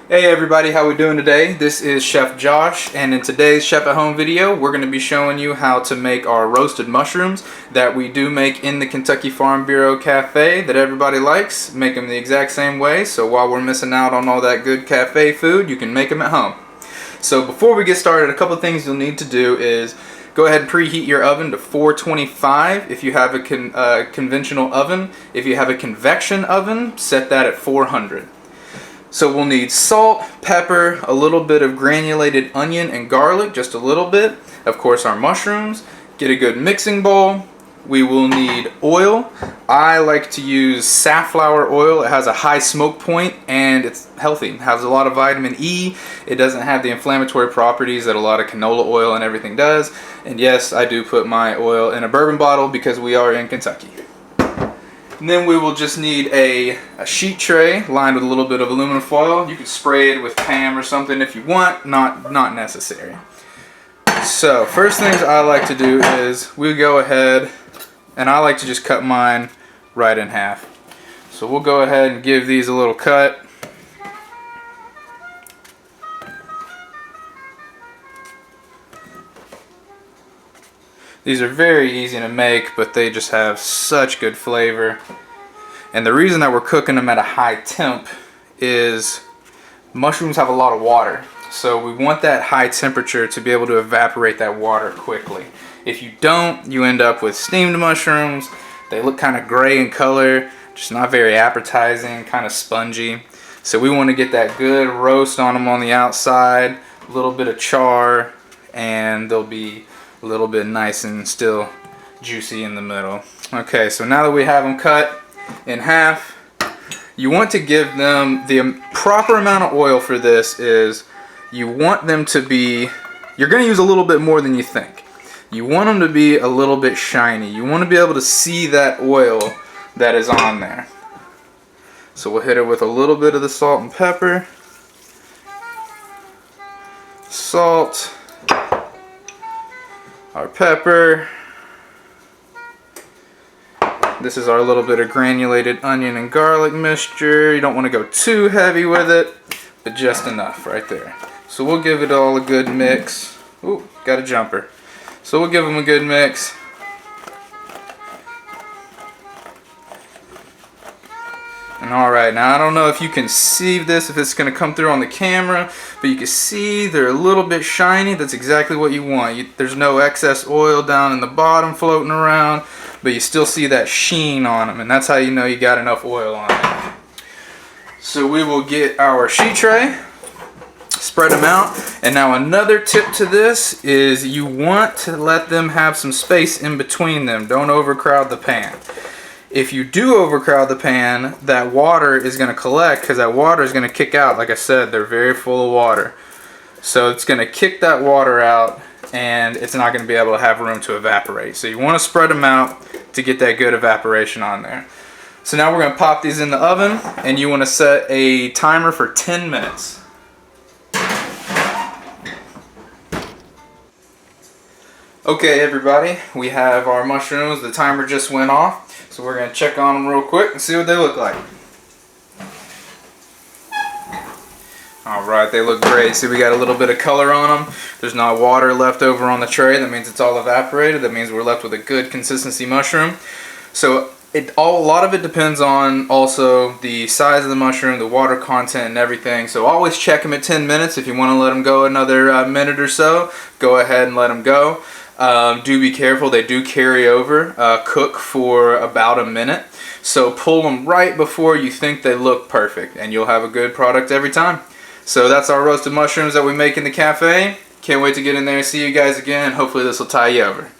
Hey everybody, how we doing today? This is Chef Josh, and in today's Chef at Home video, we're going to be showing you how to make our roasted mushrooms that we do make in the Kentucky Farm Bureau Cafe that everybody likes. Make them the exact same way, so while we're missing out on all that good cafe food, you can make them at home. So before we get started, a couple things you'll need to do is go ahead and preheat your oven to 425 if you have a conventional oven. If you have a convection oven, set that at 400. So we'll need salt, pepper, a little bit of granulated onion and garlic, just a little bit. Of course, our mushrooms. Get a good mixing bowl. We will need oil. I like to use safflower oil. It has a high smoke point and it's healthy. It has a lot of vitamin E. It doesn't have the inflammatory properties that a lot of canola oil and everything does. And yes, I do put my oil in a bourbon bottle because we are in Kentucky. And then we will just need a sheet tray lined with a little bit of aluminum foil. You can spray it with Pam or something if you want, not necessary. So first things I like to do is we go ahead, and I like to just cut mine right in half. So we'll go ahead and give these a little cut. These are very easy to make, but they just have such good flavor. And the reason that we're cooking them at a high temp is mushrooms have a lot of water. So we want that high temperature to be able to evaporate that water quickly. If you don't, you end up with steamed mushrooms. They look kind of gray in color, just not very appetizing, kind of spongy. So we want to get that good roast on them on the outside, a little bit of char, and they'll be a little bit nice and still juicy in the middle. Okay, so now that we have them cut in half, you want to give them the proper amount of oil for this is you want them to be, you're going to use a little bit more than you think. You want them to be a little bit shiny. You want to be able to see that oil that is on there. So we'll hit it with a little bit of the salt and pepper. Salt. Our pepper. This is our little bit of granulated onion and garlic mixture. You don't want to go too heavy with it, but just enough right there. So we'll give it all a good mix. Ooh, got a jumper. So we'll give them a good mix. And alright, now I don't know if you can see this, if it's going to come through on the camera, but you can see they're a little bit shiny. That's exactly what you want. There's no excess oil down in the bottom floating around, but you still see that sheen on them, and that's how you know you got enough oil on it. So we will get our sheet tray, spread them out, and now another tip to this is you want to let them have some space in between them. Don't overcrowd the pan. If you do overcrowd the pan, that water is going to collect because that water is going to kick out. Like I said, they're very full of water. So it's going to kick that water out and it's not going to be able to have room to evaporate. So you want to spread them out to get that good evaporation on there. So now we're going to pop these in the oven and you want to set a timer for 10 minutes. Okay everybody, we have our mushrooms. The timer just went off. So we're going to check on them real quick and see what they look like. Alright, they look great. See, we got a little bit of color on them. There's not water left over on the tray. That means it's all evaporated. That means we're left with a good consistency mushroom. So a lot of it depends on also the size of the mushroom, the water content and everything. So always check them at 10 minutes. If you want to let them go another minute or so, go ahead and let them go. Do be careful, they do carry over, cook for about a minute. So pull them right before you think they look perfect and you'll have a good product every time. So that's our roasted mushrooms that we make in the cafe. Can't wait to get in there and see you guys again. Hopefully this will tie you over.